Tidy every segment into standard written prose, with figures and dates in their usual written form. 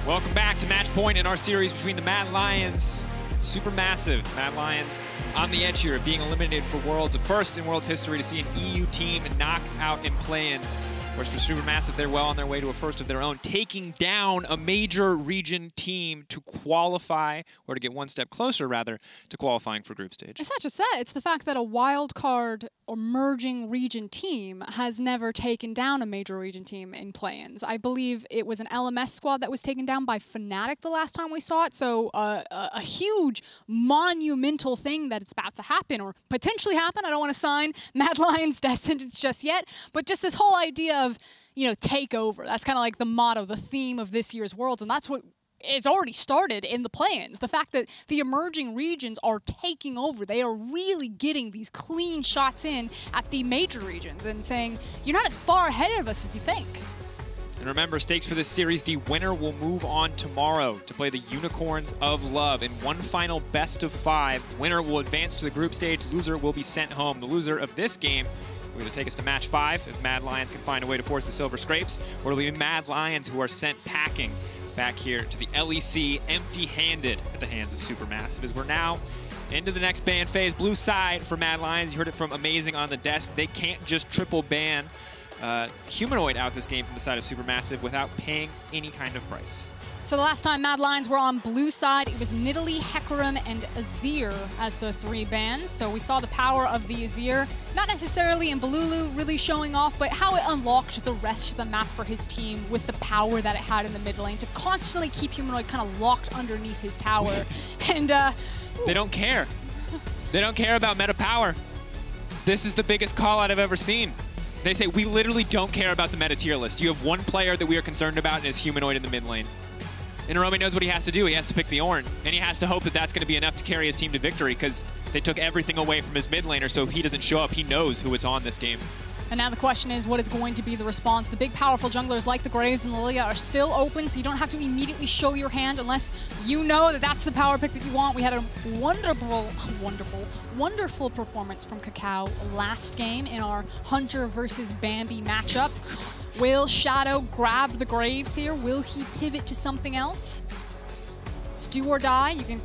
Welcome back to Match Point in our series between the Mad Lions, SuperMassive. Mad Lions on the edge here, being eliminated for Worlds. A first in Worlds history to see an EU team knocked out in play-ins. Whereas for SuperMassive, they're well on their way to a first of their own, taking down a major region team to qualify, or to get one step closer, rather, to qualifying for group stage. It's not just that. It's the fact that a wild card or merging region team has never taken down a major region team in play-ins. I believe it was an LMS squad that was taken down by Fnatic the last time we saw it. So a huge, monumental thing that it's about to happen, or potentially happen. I don't want to sign Mad Lions' death sentence just yet, but just this whole idea of, you know, take over. That's kind of like the motto, the theme of this year's Worlds, and that's what it's already started in the play-ins. The fact that the emerging regions are taking over. They are really getting these clean shots in at the major regions and saying, you're not as far ahead of us as you think. And remember, stakes for this series, the winner will move on tomorrow to play the Unicorns of Love in one final best of 5. Winner will advance to the group stage. Loser will be sent home. The loser of this game will either take us to match 5 if Mad Lions can find a way to force the Silver Scrapes, or it'll be Mad Lions who are sent packing back here to the LEC empty-handed at the hands of SuperMassive, as we're now into the next ban phase. Blue side for Mad Lions. You heard it from Amazing on the desk. They can't just triple ban Humanoid out this game from the side of SuperMassive without paying any kind of price. So the last time Mad Lions were on blue side, it was Nidalee, Hecarim, and Azir as the 3 bans. So we saw the power of the Azir, not necessarily in Bolulu really showing off, but how it unlocked the rest of the map for his team with the power that it had in the mid lane to constantly keep Humanoid kind of locked underneath his tower. And they don't care. They don't care about meta power. This is the biggest call out I've ever seen. They say, we literally don't care about the meta tier list. You have one player that we are concerned about, and it's Humanoid in the mid lane. And Orome knows what he has to do. He has to pick the Ornn, and he has to hope that that's going to be enough to carry his team to victory, because they took everything away from his mid laner, so if he doesn't show up, he knows who it's on this game. And now the question is, what is going to be the response? The big, powerful junglers like the Graves and the Lillia are still open, so you don't have to immediately show your hand unless you know that that's the power pick that you want. We had a wonderful performance from KaKAO last game in our Hunter versus Bambi matchup. Will Shadow grab the Graves here? Will he pivot to something else? It's do or die. You can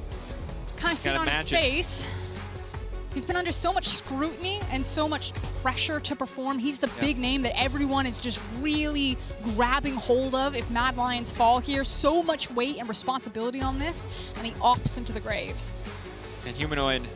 kind of see it on his face. He's been under so much scrutiny and so much pressure to perform. He's the big name that everyone is just really grabbing hold of if Mad Lions fall here. So much weight and responsibility on this, and he opts into the Graves. And Humanoid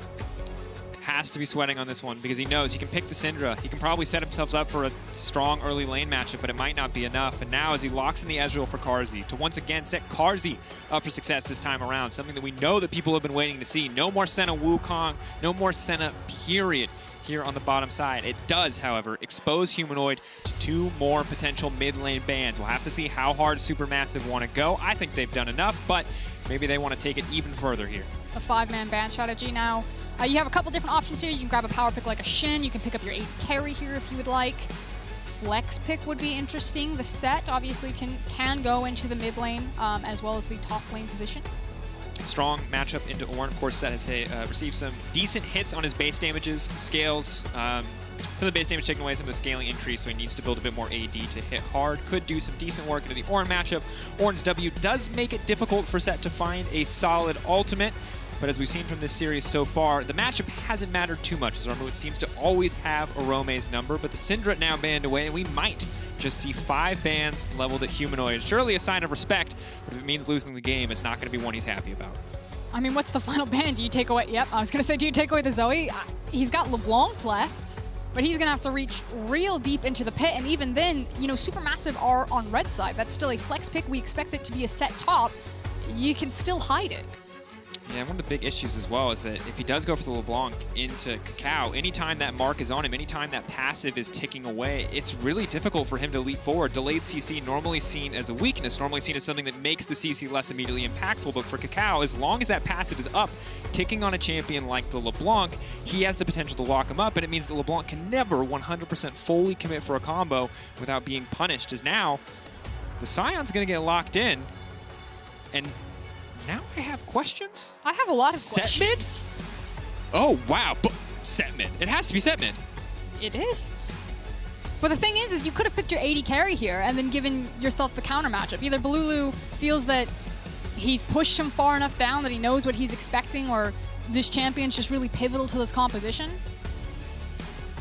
has to be sweating on this one because he knows he can pick the Syndra. He can probably set himself up for a strong early lane matchup, but it might not be enough. And now as he locks in the Ezreal for Carzzy to once again set Carzzy up for success this time around, something that we know that people have been waiting to see. No more Senna Wukong, no more Senna period here on the bottom side. It does, however, expose Humanoid to 2 more potential mid lane bans. We'll have to see how hard SuperMassive want to go. I think they've done enough, but maybe they want to take it even further here. A 5-man ban strategy now. You have a couple different options here. You can grab a power pick like a Shin. You can pick up your AD carry here if you would like. Flex pick would be interesting. The Sett obviously can go into the mid lane as well as the top lane position. Strong matchup into Ornn. Of course, Sett has received some decent hits on his base damages, scales. Some of the base damage taken away, some of the scaling increase, so he needs to build a bit more AD to hit hard. Could do some decent work into the Ornn matchup. Ornn's W does make it difficult for Sett to find a solid ultimate. But as we've seen from this series so far, the matchup hasn't mattered too much, as Armut seems to always have Orome's number. But the Syndra now banned away, and we might just see 5 bans leveled at Humanoid. Surely a sign of respect, but if it means losing the game, it's not going to be one he's happy about. I mean, what's the final ban? Do you take away... Yep, I was going to say, do you take away the Zoe? He's got LeBlanc left, but he's going to have to reach real deep into the pit. And even then, you know, SuperMassive are on red side. That's still a flex pick. We expect it to be a Sett top. You can still hide it. Yeah, one of the big issues as well is that if he does go for the LeBlanc into KaKAO, anytime that mark is on him, anytime that passive is ticking away, it's really difficult for him to leap forward. Delayed CC normally seen as a weakness, normally seen as something that makes the CC less immediately impactful, but for KaKAO, as long as that passive is up, ticking on a champion like the LeBlanc, he has the potential to lock him up, and it means that LeBlanc can never 100% fully commit for a combo without being punished, as now the Sion's going to get locked in, and now I have questions? I have a lot of questions. Sett mids? Oh, wow. Sett mid. It has to be Sett mid. It is. But the thing is you could have picked your AD carry here and then given yourself the counter matchup. Either Bolulu feels that he's pushed him far enough down that he knows what he's expecting, or this champion's just really pivotal to this composition.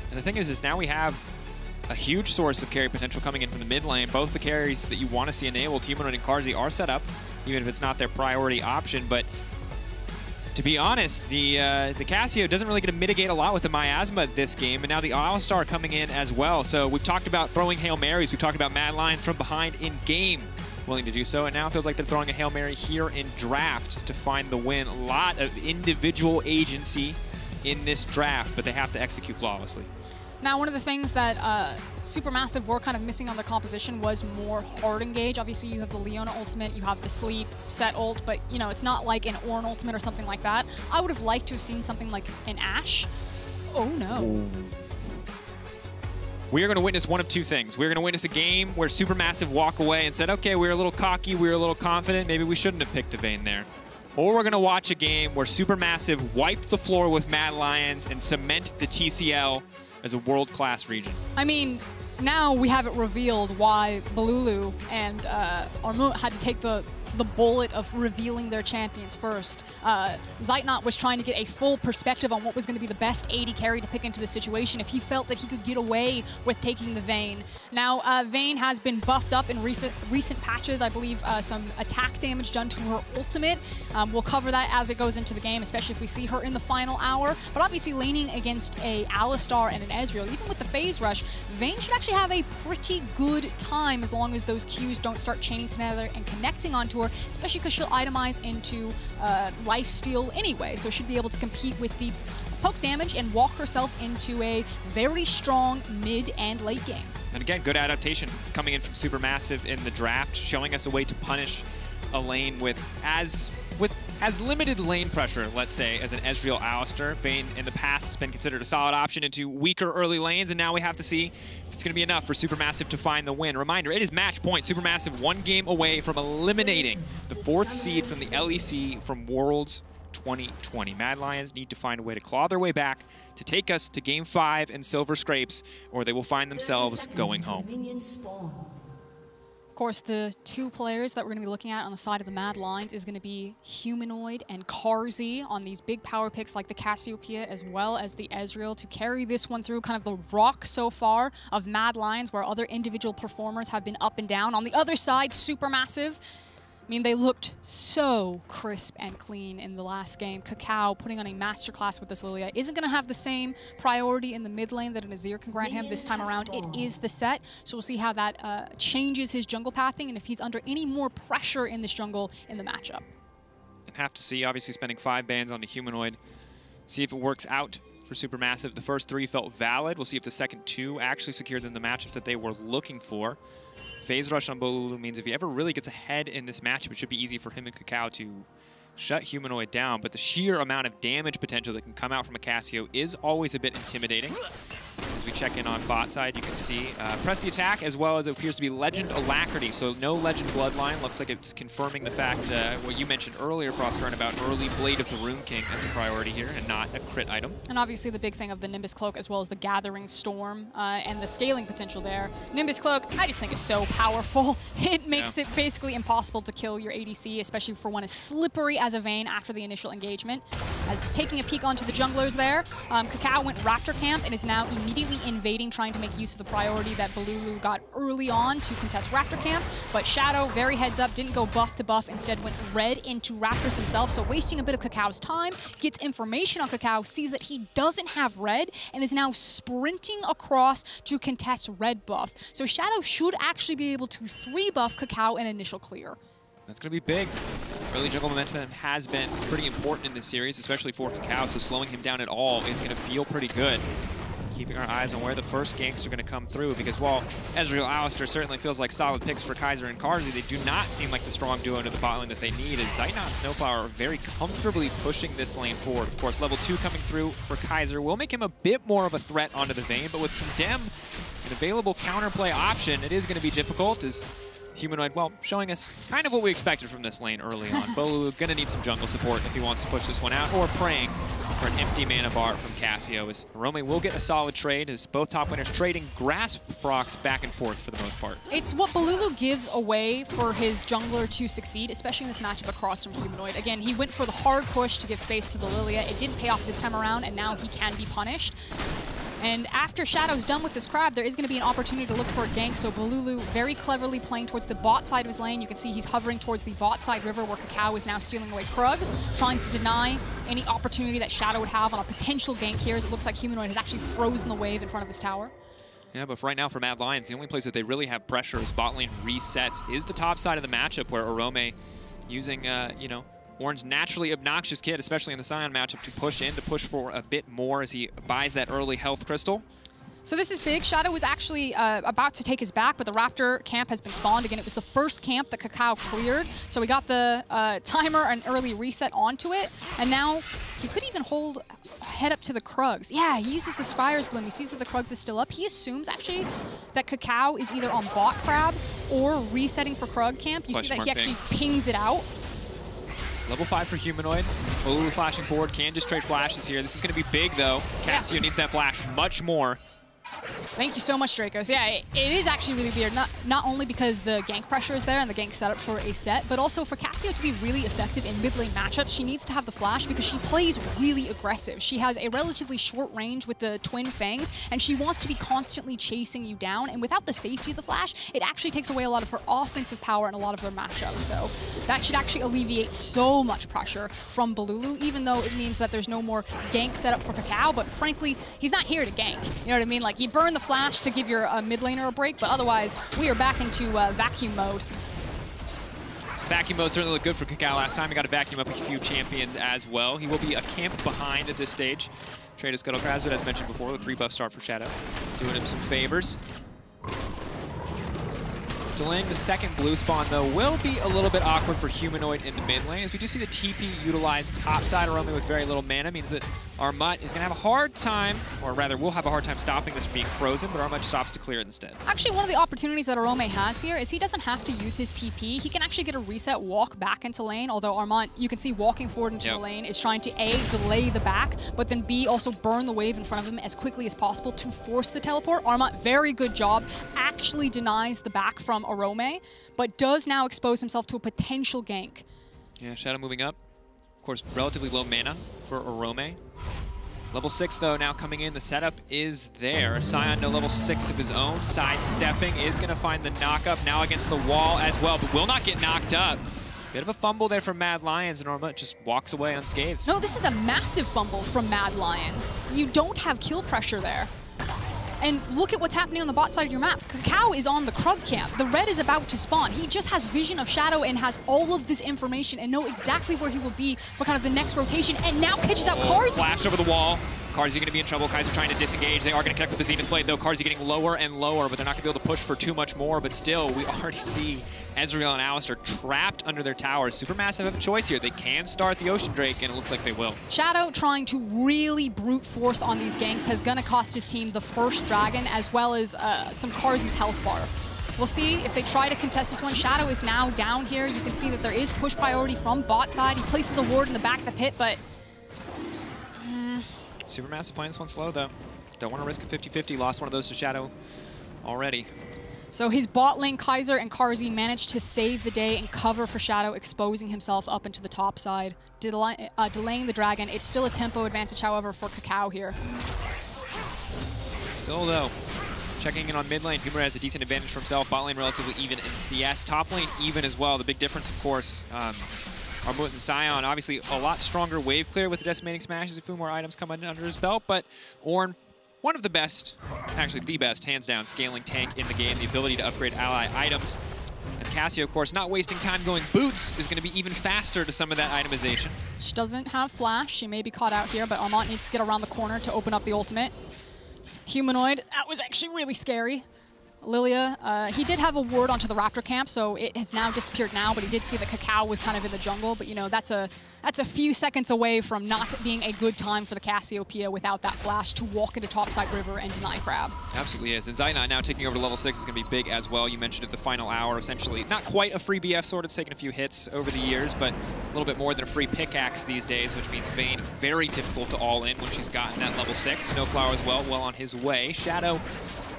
And the thing is now we have a huge source of carry potential coming in from the mid lane. Both the carries that you want to see enabled, Humanoid and Carzzy, are set up, even if it's not their priority option. But to be honest, the Cassiopeia doesn't really get to mitigate a lot with the Miasma this game, and now the Alistar coming in as well. So we've talked about throwing Hail Marys, we've talked about Mad Lions from behind in game, willing to do so, and now it feels like they're throwing a Hail Mary here in draft to find the win. A lot of individual agency in this draft, but they have to execute flawlessly. Now, one of the things that SuperMassive were kind of missing on their composition was more hard engage. Obviously, you have the Leona ultimate, you have the Sleep, Sett ult, but you know, it's not like an Ornn ultimate or something like that. I would have liked to have seen something like an Ashe. Oh no. Ooh. We are going to witness one of two things. We're going to witness a game where SuperMassive walk away and said, okay, we were a little cocky, we were a little confident, maybe we shouldn't have picked the Vayne there. Or we're going to watch a game where SuperMassive wiped the floor with Mad Lions and cement the TCL as a world-class region. I mean, now we have it revealed why Bolulu and Armut had to take the bullet of revealing their champions first. Zeitnot was trying to get a full perspective on what was going to be the best AD carry to pick into this situation if he felt that he could get away with taking the Vayne. Now, Vayne has been buffed up in recent patches. I believe some attack damage done to her ultimate. We'll cover that as it goes into the game, especially if we see her in the final hour. But obviously, laning against a Alistar and an Ezreal, even with the phase rush, Vayne should actually have a pretty good time as long as those Qs don't start chaining together and connecting onto her, especially because she'll itemize into lifesteal anyway, so she'll be able to compete with the poke damage and walk herself into a very strong mid and late game. And again, good adaptation coming in from SuperMassive in the draft, showing us a way to punish a lane with as limited lane pressure, let's say, as an Ezreal Alistar. Vayne in the past has been considered a solid option into weaker early lanes, and now we have to see if it's going to be enough for SuperMassive to find the win. Reminder, it is match point. SuperMassive 1 game away from eliminating the 4th seed from the LEC from Worlds 2020. Mad Lions need to find a way to claw their way back to take us to Game 5 in Silver Scrapes, or they will find themselves going home. Of course, the two players that we're going to be looking at on the side of the Mad Lions is going to be Humanoid and Carzzy on these big power picks like the Cassiopeia as well as the Ezreal to carry this one through kind of the rock so far of Mad Lions, where other individual performers have been up and down. On the other side, SuperMassive. I mean, they looked so crisp and clean in the last game. KaKAO putting on a masterclass with this Lillia isn't going to have the same priority in the mid lane that an Azir can grant him this time around. It is the Sett, so we'll see how that changes his jungle pathing and if he's under any more pressure in this jungle in the matchup. And have to see, obviously, spending 5 bans on the Humanoid. See if it works out for SuperMassive. The first 3 felt valid. We'll see if the second 2 actually secures in the matchup that they were looking for. Phase rush on Bolulu means if he ever really gets ahead in this matchup, it should be easy for him and KaKAO to shut Humanoid down. But the sheer amount of damage potential that can come out from a Cassiopeia is always a bit intimidating. As we check in on bot side, you can see press the attack, as well as it appears to be Legend Alacrity. So no Legend Bloodline. Looks like it's confirming the fact, what you mentioned earlier, Crosscurrent, about early Blade of the Rune King as a priority here and not a crit item. And obviously the big thing of the Nimbus Cloak, as well as the Gathering Storm and the scaling potential there. Nimbus Cloak, I just think is so powerful. It makes it basically impossible to kill your ADC, especially for one as slippery as a Vayne after the initial engagement. As taking a peek onto the junglers there, KaKAO went Raptor Camp and is now immediately invading, trying to make use of the priority that Bolulu got early on to contest Raptor Camp. But Shadow, very heads up, didn't go buff to buff, instead went red into Raptors himself, so wasting a bit of KaKAO's time, gets information on KaKAO, sees that he doesn't have red, and is now sprinting across to contest red buff. So Shadow should actually be able to 3-buff KaKAO in initial clear. That's going to be big. Early jungle momentum has been pretty important in this series, especially for KaKAO, so slowing him down at all is going to feel pretty good. Keeping our eyes on where the first ganks are going to come through, because while Ezreal Alistar certainly feels like solid picks for Kaiser and Carzzy, they do not seem like the strong duo into the bot lane that they need, as Zeitnot and SnowFlower are very comfortably pushing this lane forward. Of course, level 2 coming through for Kaiser will make him a bit more of a threat onto the Vayne, but with Condemn, an available counterplay option, it is going to be difficult, as Humanoid, well, showing us kind of what we expected from this lane early on. Bolulu going to need some jungle support if he wants to push this one out, or praying for an empty mana bar from KaKAO, as Orome will get a solid trade, as both top winners trading grass procs back and forth for the most part. It's what Bolulu gives away for his jungler to succeed, especially in this matchup across from Humanoid. Again, he went for the hard push to give space to the Lillia. It didn't pay off this time around, and now he can be punished. And after Shadow's done with this crab, there is going to be an opportunity to look for a gank, so Bolulu very cleverly playing towards the bot side of his lane. You can see he's hovering towards the bot side river where KaKAO is now stealing away Krugs, trying to deny any opportunity that Shadow would have on a potential gank here, as it looks like Humanoid has actually frozen the wave in front of his tower. Yeah, but for right now for Mad Lions, the only place that they really have pressure as bot lane resets is the top side of the matchup, where Orome using, you know, Ornn's naturally obnoxious kit, especially in the Sion matchup, to push for a bit more as he buys that early health crystal. So this is big. Shadow was actually about to take his back, but the Raptor camp has been spawned. Again, it was the first camp that KaKAO cleared, so we got the timer and early reset onto it, and now he could even hold head up to the Krugs. Yeah, he uses the Scryer's Bloom. He sees that the Krugs is still up. He assumes, actually, that KaKAO is either on bot crab or resetting for Krug camp. You see that he actually pings it out. Level 5 for Humanoid. Bolulu flashing forward, can just trade flashes here. This is going to be big, though. KaKAO needs that flash much more. Thank you so much, Dracos. Yeah, it is actually really weird. Not only because the gank pressure is there and the gank setup for a Sett, but also for KaKAO to be really effective in mid lane matchups, she needs to have the flash because she plays really aggressive. She has a relatively short range with the twin fangs, and she wants to be constantly chasing you down. And without the safety of the flash, it actually takes away a lot of her offensive power in a lot of their matchups. So that should actually alleviate so much pressure from Bolulu, even though it means that there's no more gank setup for KaKAO. But frankly, he's not here to gank. You know what I mean? Like, you burn the flash to give your mid laner a break, but otherwise, we are back into vacuum mode. Vacuum mode certainly looked good for KaKAO last time. He got to vacuum up a few champions as well. He will be a camp behind at this stage. Trade of Scuttlecrabs, but as mentioned before, the 3-buff start for Shadow, doing him some favors. Delaying the second blue spawn, though, will be a little bit awkward for Humanoid in the mid lane, as we do see the TP utilized topside. Orome with very little mana means that Armut is going to have a hard time, or rather will have a hard time stopping this from being frozen, but Armut stops to clear it instead. Actually, one of the opportunities that Orome has here is he doesn't have to use his TP. He can actually get a reset, walk back into lane, although Armut, you can see walking forward into the lane, is trying to A, delay the back, but then B, also burn the wave in front of him as quickly as possible to force the teleport. Armut, very good job, actually denies the back from Orome, but does now expose himself to a potential gank. Yeah, Shadow moving up. Of course, relatively low mana for Orome. Level 6, though, now coming in. The setup is there. Sion, no level 6 of his own. Sidestepping is going to find the knock-up now against the wall as well, but will not get knocked up. Bit of a fumble there from Mad Lions, and Armut just walks away unscathed. No, this is a massive fumble from Mad Lions. You don't have kill pressure there. And look at what's happening on the bot side of your map. KaKAO is on the Krug camp. The red is about to spawn. He just has vision of Shadow and has all of this information and know exactly where he will be for kind of the next rotation, and now pitches out Carzzy. Flash over the wall. Carzzy going to be in trouble. Kaiser trying to disengage. They are going to connect with the Zenith Blade, though. Carzzy getting lower and lower, but they're not going to be able to push for too much more. But still, we already see Ezreal and Alistar trapped under their towers. Supermassive have a choice here. They can start the Ocean Drake, and it looks like they will. Shadow trying to really brute force on these ganks has going to cost his team the first dragon, as well as some Carzzy's health bar. We'll see if they try to contest this one. Shadow is now down here. You can see that there is push priority from bot side. He places a ward in the back of the pit, but Supermassive playing this one slow, though. Don't want to risk a 50-50. Lost one of those to Shadow already. So his bot lane, Kaiser and Carzzy, managed to save the day and cover for Shadow, exposing himself up into the top side, delaying the dragon. It's still a tempo advantage, however, for KaKAO here. Still, though, checking in on mid lane. Humanoid has a decent advantage for himself. Bot lane relatively even in CS. Top lane even as well. The big difference, of course, Armut and Sion, obviously a lot stronger wave clear with the Decimating Smashes, a few more items come under his belt, but Ornn, one of the best, actually the best, hands down, scaling tank in the game, the ability to upgrade ally items. And KaKAO, of course, not wasting time going boots, is going to be even faster to some of that itemization. She doesn't have flash. She may be caught out here, but Armut needs to get around the corner to open up the ultimate. Humanoid, that was actually really scary. Lillia, he did have a ward onto the Raptor camp, so it has now disappeared now, but he did see that KaKAO was kind of in the jungle, but you know, that's a few seconds away from not being a good time for the Cassiopeia without that flash to walk into topside river and deny crab. Absolutely is, and Zeitnot now taking over to level 6 is going to be big as well. You mentioned it the final hour, essentially not quite a free BF sword, it's taken a few hits over the years, but little bit more than a free pickaxe these days, which means Vayne very difficult to all in when she's gotten that level 6. SnowFlower as well on his way. Shadow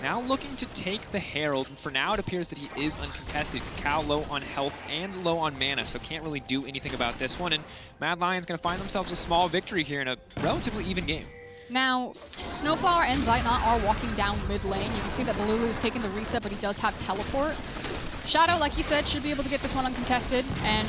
now looking to take the Herald, and for now it appears that he is uncontested. KaKAO low on health and low on mana, so can't really do anything about this one, and Mad Lions going to find themselves a small victory here in a relatively even game. Now, SnowFlower and Zeitnot are walking down mid lane. You can see that Bolulu is taking the reset, but he does have teleport. Shadow, like you said, should be able to get this one uncontested, and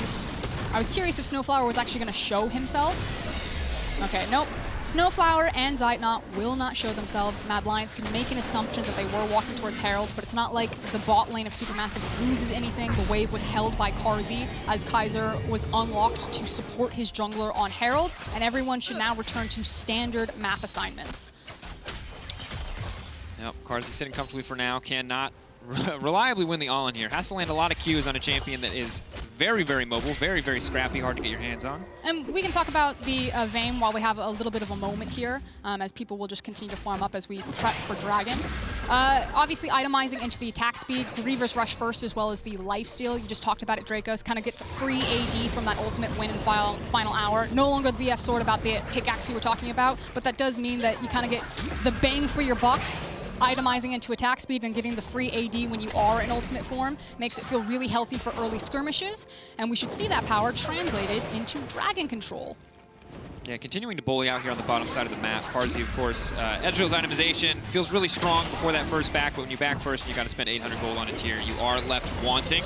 I was curious if SnowFlower was actually going to show himself. Okay, nope. SnowFlower and Zeitnot will not show themselves. Mad Lions can make an assumption that they were walking towards Herald, but it's not like the bot lane of SuperMassive loses anything. The wave was held by Carzzy as Kaiser was unlocked to support his jungler on Herald, and everyone should now return to standard map assignments. Yep, Carzzy sitting comfortably for now, cannot reliably win the all-in here. Has to land a lot of Qs on a champion that is very, very mobile, very, very scrappy, hard to get your hands on. And we can talk about the Vayne while we have a little bit of a moment here, as people will just continue to farm up as we prep for Dragon. Obviously, itemizing into the attack speed, Reaver's Rush first, as well as the lifesteal. You just talked about it, Dracos. Kind of gets free AD from that ultimate win in final hour. No longer the BF sword about the pickaxe you were talking about, but that does mean that you kind of get the bang for your buck. Itemizing into attack speed and getting the free AD when you are in ultimate form makes it feel really healthy for early skirmishes, and we should see that power translated into dragon control. Yeah, continuing to bully out here on the bottom side of the map. Carzzy, of course, Ezreal's itemization feels really strong before that first back, but when you back first and you got to spend 800 gold on a tier, you are left wanting.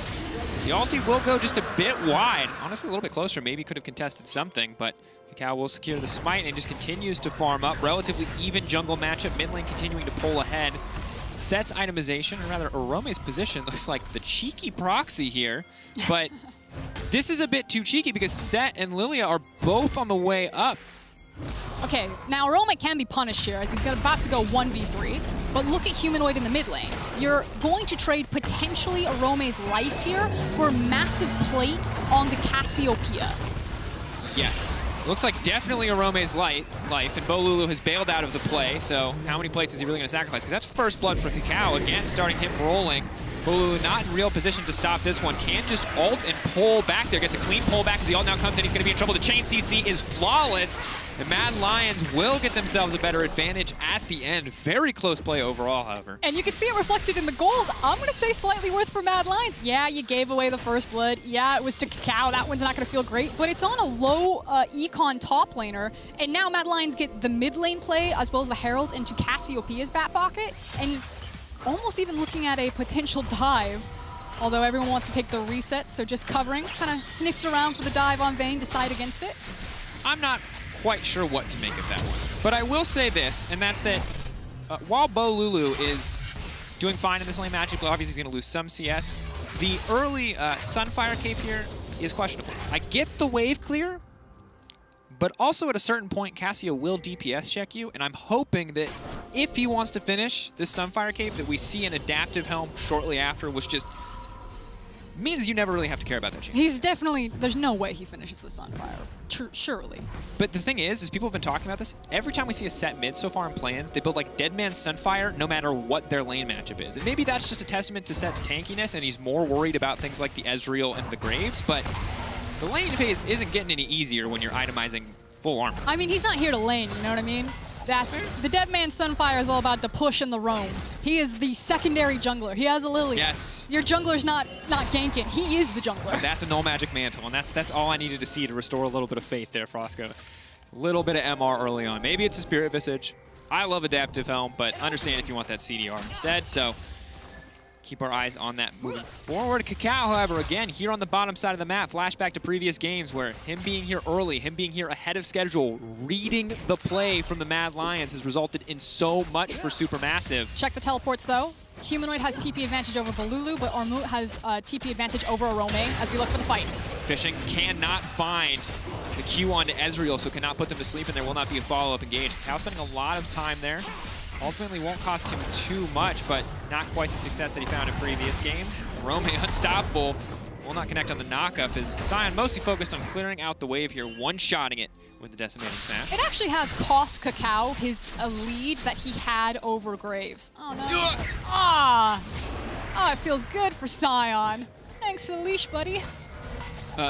The ulti will go just a bit wide. Honestly, a little bit closer. Maybe could have contested something, but KaKAO will secure the smite and just continues to farm up. Relatively even jungle matchup. Mid lane continuing to pull ahead. Sett's itemization, or rather Orome's position, looks like the cheeky proxy here, but this is a bit too cheeky because Sett and Lillia are both on the way up. Okay, now Orome can be punished here as he's about to go 1v3, but look at Humanoid in the mid lane. You're going to trade potentially Orome's life here for massive plates on the Cassiopeia. Yes. Looks like definitely Orome's life, and Bolulu has bailed out of the play, so how many plates is he really going to sacrifice? Because that's first blood for KaKAO, again starting him rolling. Bolulu not in real position to stop this one, can just ult and pull back there, gets a clean pull back as the ult now comes in, he's going to be in trouble. The chain CC is flawless, and Mad Lions will get themselves a better advantage at the end. Very close play overall, however. And you can see it reflected in the gold. I'm going to say slightly worth for Mad Lions. Yeah, you gave away the first blood. Yeah, it was to KaKAO. That one's not going to feel great, but it's on a low econ top laner, and now Mad Lions get the mid lane play as well as the Herald into Cassiopeia's back pocket, and almost even looking at a potential dive, although everyone wants to take the reset, so just covering, kind of sniffed around for the dive on Vayne, decide against it. I'm not quite sure what to make of that one, but I will say this, and that's that while Bolulu is doing fine in this lane matchup, but obviously he's going to lose some CS, the early Sunfire cape here is questionable. I get the wave clear, but also at a certain point, Cassio will DPS check you, and I'm hoping that if he wants to finish this Sunfire cape, that we see an adaptive helm shortly after, which just means you never really have to care about that change. He's definitely, there's no way he finishes the Sunfire, surely. But the thing is people have been talking about this. Every time we see a Sett mid so far in plans, they build like Dead Man's Sunfire no matter what their lane matchup is. And maybe that's just a testament to Sett's tankiness, and he's more worried about things like the Ezreal and the Graves, but the lane phase isn't getting any easier when you're itemizing full armor. I mean, he's not here to lane, you know what I mean? That's the Dead Man's Sunfire is all about the push and the roam. He is the secondary jungler. He has a Lillia. Yes. Your jungler's not ganking. He is the jungler. That's a null magic mantle, and that's all I needed to see to restore a little bit of faith there, Frosco. A little bit of MR early on. Maybe it's a Spirit Visage. I love Adaptive Helm, but understand if you want that CDR instead. So keep our eyes on that moving forward. KaKAO, however, again, here on the bottom side of the map, flashback to previous games where him being here early, him being here ahead of schedule, reading the play from the Mad Lions has resulted in so much for SuperMassive. Check the teleports, though. Humanoid has TP advantage over Bolulu, but Armut has TP advantage over Orome as we look for the fight. Fishing cannot find the Q onto Ezreal, so cannot put them to sleep, and there will not be a follow-up engage. KaKAO spending a lot of time there. Ultimately won't cost him too much, but not quite the success that he found in previous games. Orome unstoppable. Will not connect on the knockup as Sion mostly focused on clearing out the wave here, one-shotting it with the decimating smash. It actually has cost KaKAO a lead that he had over Graves. Oh no. Oh, it feels good for Sion. Thanks for the leash, buddy.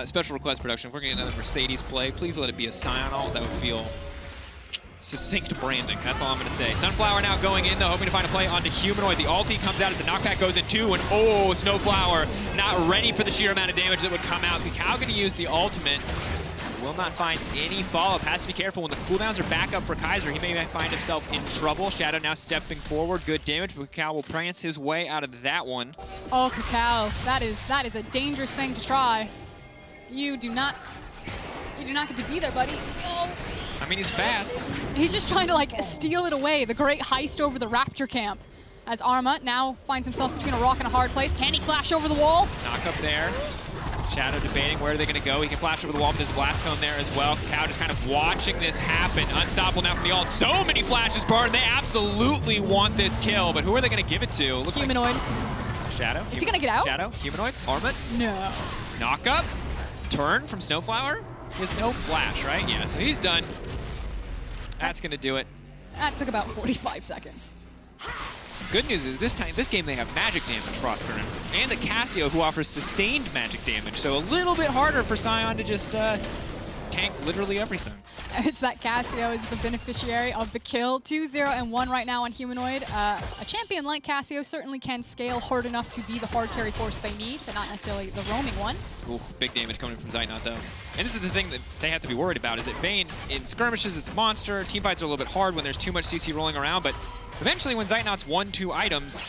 Special request production, if we're going to get another Mercedes play, please let it be a Sion ult. That would feel succinct branding. That's all I'm going to say. SnowFlower now going in, though, hoping to find a play onto Humanoid. The ulti comes out as a knockback goes in two, and oh, SnowFlower not ready for the sheer amount of damage that would come out. KaKAO going to use the ultimate. Will not find any follow-up. Has to be careful when the cooldowns are back up for Kaiser. He may find himself in trouble. Shadow now stepping forward. Good damage, but KaKAO will prance his way out of that one. Oh, KaKAO, that is a dangerous thing to try. You do not get to be there, buddy. Oh. I mean, he's fast. He's just trying to, like, steal it away. The great heist over the Raptor camp. As Armut now finds himself between a rock and a hard place. Can he flash over the wall? Knock up there. Shadow debating where are they going to go. He can flash over the wall with his blast cone there as well. KaKAO just kind of watching this happen. Unstoppable now from the ult. So many flashes burned. They absolutely want this kill, but who are they going to give it to? Looks Humanoid. Like Shadow. Is he going to get out? Shadow. Humanoid. Armut. No. Knock up. Turn from SnowFlower. He has no flash, right? Yeah, so he's done. That's going to do it. That took about 45 seconds. Good news is this game they have magic damage for Oscar and a Cassio who offers sustained magic damage, so a little bit harder for Sion to just tank literally everything. It's that Cassio is the beneficiary of the kill. 2-0 and 1 right now on Humanoid. A champion like Cassio certainly can scale hard enough to be the hard carry force they need, but not necessarily the roaming one. Ooh, big damage coming from Zeitnot, though. And this is the thing that they have to be worried about, is that Vayne, in skirmishes, is a monster. Teamfights are a little bit hard when there's too much CC rolling around, but eventually when Zeitnot's 1-2 items,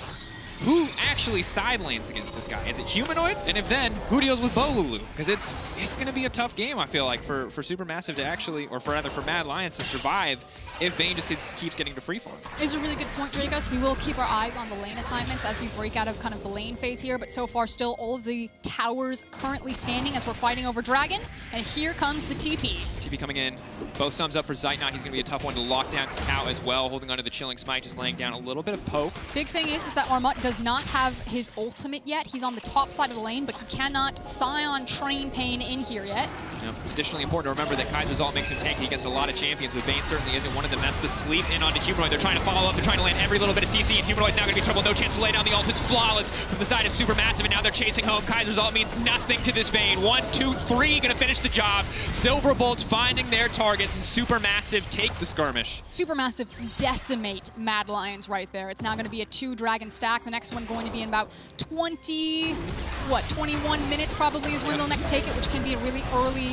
who actually side lanes against this guy? Is it Humanoid? And if then, who deals with Bolulu? Because it's going to be a tough game, I feel like, for SuperMassive to actually, or rather for Mad Lions to survive if Vayne just keeps getting to freeform. It's a really good point, Dracos. We will keep our eyes on the lane assignments as we break out of kind of the lane phase here, but so far still all of the towers currently standing as we're fighting over Dragon, and here comes the TP. TP coming in. Both sums up for Zeitnot. He's going to be a tough one to lock down KaKAO as well, holding onto the Chilling Smite, just laying down a little bit of poke. Big thing is that Armut does not have his ultimate yet. He's on the top side of the lane, but he cannot Sion train Pain in here yet. Yep. Additionally important to remember that Kaiser's ult makes him tanky against a lot of champions, but Vayne certainly isn't one of them. That's the sleep in onto Humanoid. They're trying to follow up. They're trying to land every little bit of CC, and Humanoid's now going to be in trouble. No chance to lay down the ult. It's flawless from the side of SuperMassive, and now they're chasing home. Kaiser's ult means nothing to this Vayne. 1, 2, 3 going to finish the job. Silver Bolts finding their targets, and SuperMassive take the skirmish. SuperMassive decimate Mad Lions right there. It's now going to be a 2-dragon stack. The next one going to be in about 21 minutes probably is when they'll next take it, which can be a really early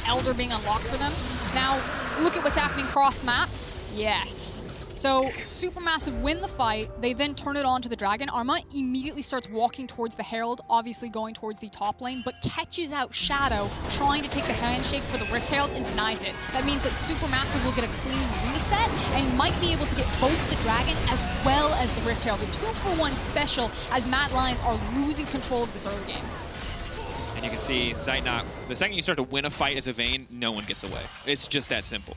Elder being unlocked for them. Now, look at what's happening cross-map. Yes. So SuperMassive win the fight, they then turn it on to the Dragon. Armut immediately starts walking towards the Herald, obviously going towards the top lane, but catches out Shadow, trying to take the handshake for the Rift Herald and denies it. That means that SuperMassive will get a clean reset and might be able to get both the Dragon as well as the Rift Herald. A 2-for-1 special as Mad Lions are losing control of this early game. And you can see Zeitnot, the second you start to win a fight as a Vayne, no one gets away. It's just that simple.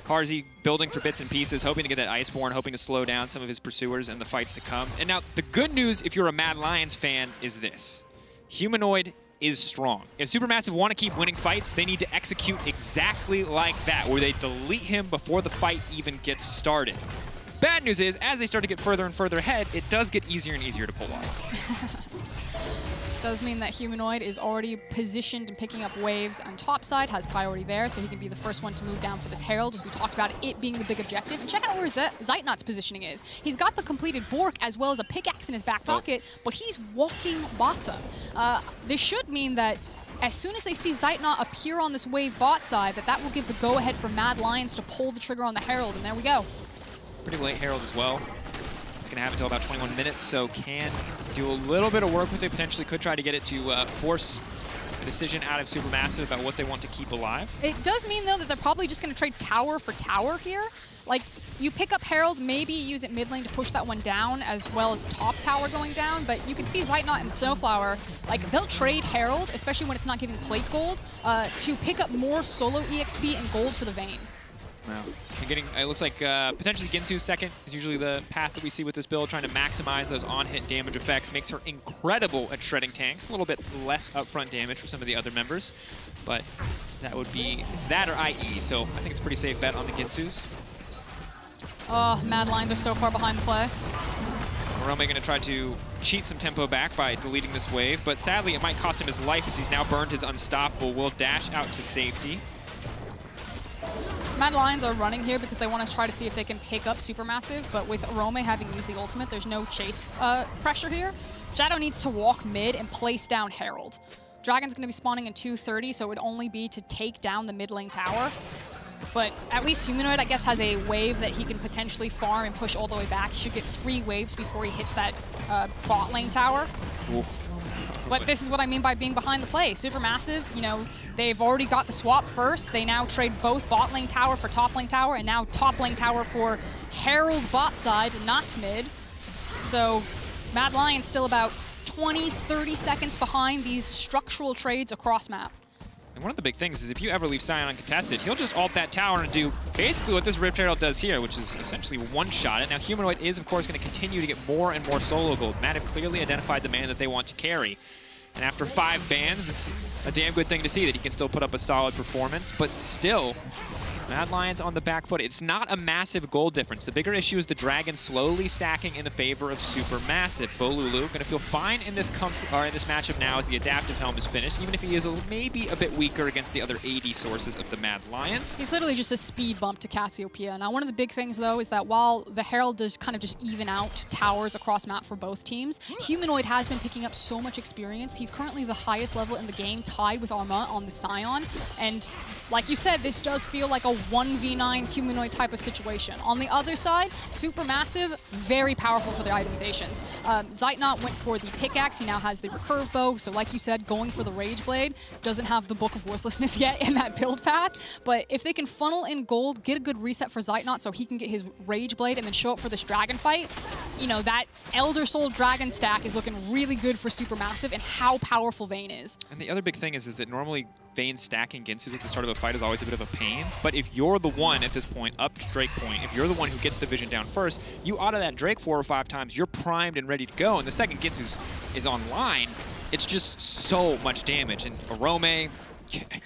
Carzzy building for bits and pieces, hoping to get that Iceborne, hoping to slow down some of his pursuers and the fights to come. And now, the good news, if you're a Mad Lions fan, is this. Humanoid is strong. If SuperMassive want to keep winning fights, they need to execute exactly like that, where they delete him before the fight even gets started. Bad news is, as they start to get further and further ahead, it does get easier and easier to pull off. Does mean that Humanoid is already positioned and picking up waves on top side, has priority there, so he can be the first one to move down for this Herald, as we talked about it being the big objective. And check out where Zeitnot's positioning is. He's got the completed Bork as well as a pickaxe in his back pocket, but he's walking bottom. This should mean that as soon as they see Zeitnot appear on this wave bot side, that will give the go-ahead for Mad Lions to pull the trigger on the Herald, and there we go. Pretty late Herald as well. It's going to have until about 21 minutes, so can do a little bit of work with it. Potentially could try to get it to force a decision out of SuperMassive about what they want to keep alive. It does mean, though, that they're probably just going to trade tower for tower here. Like, you pick up Herald, maybe use it mid lane to push that one down, as well as top tower going down, but you can see Zeitnot and SnowFlower, like, they'll trade Herald, especially when it's not giving plate gold, to pick up more solo EXP and gold for the Vayne. Wow. It looks like potentially Ginsu's second is usually the path that we see with this build, trying to maximize those on-hit damage effects. Makes her incredible at shredding tanks. A little bit less upfront damage for some of the other members, but that would be, it's that or IE, so I think it's a pretty safe bet on the Ginsu's. Oh, Mad Lions are so far behind the play. Orome going to try to cheat some tempo back by deleting this wave, but sadly it might cost him his life as he's now burned his Unstoppable. Will dash out to safety. Mad Lions are running here because they want to try to see if they can pick up Supermassive, but with Orome having used the ultimate, there's no chase pressure here. Shadow needs to walk mid and place down Herald. Dragon's going to be spawning in 2:30, so it would only be to take down the mid lane tower. But at least Humanoid, I guess, has a wave that he can potentially farm and push all the way back. He should get 3 waves before he hits that bot lane tower. Oof. But this is what I mean by being behind the play. Supermassive, you know, they've already got the swap first. They now trade both bot lane tower for top lane tower, and now top lane tower for Herald bot side, not mid. So Mad Lion's still about 20, 30 seconds behind these structural trades across map. And one of the big things is if you ever leave Sion uncontested, he'll just ult that tower and do basically what this Rift Herald does here, which is essentially one-shot it. Now, Humanoid is, of course, going to continue to get more and more solo gold. Mad have clearly identified the man that they want to carry. And after 5 bans, it's a damn good thing to see that he can still put up a solid performance. But still, Mad Lions on the back foot. It's not a massive gold difference. The bigger issue is the Dragon slowly stacking in the favor of SuperMassive. Bolulu going to feel fine in this matchup now as the adaptive helm is finished, even if he is maybe a bit weaker against the other AD sources of the Mad Lions. He's literally just a speed bump to Cassiopeia. Now, one of the big things, though, is that while the Herald does kind of just even out towers across map for both teams, Humanoid has been picking up so much experience. He's currently the highest level in the game, tied with Armut on the Sion. And like you said, this does feel like a 1v9 Humanoid type of situation. On the other side, Supermassive, very powerful for the itemizations. Zeitnot went for the pickaxe. He now has the recurve bow. So like you said, going for the Rage Blade. Doesn't have the Book of Worthlessness yet in that build path. But if they can funnel in gold, get a good reset for Zeitnot so he can get his Rage Blade and then show up for this dragon fight, you know, that Elder Soul Dragon stack is looking really good for Supermassive and how powerful Vayne is. And the other big thing is that normally Vayne stacking Ginsus at the start of a fight is always a bit of a pain. But if you're the one at this point, up to Drake point, if you're the one who gets the vision down first, you auto that Drake 4 or 5 times, you're primed and ready to go. And the second Ginsus is online, it's just so much damage. And Orome,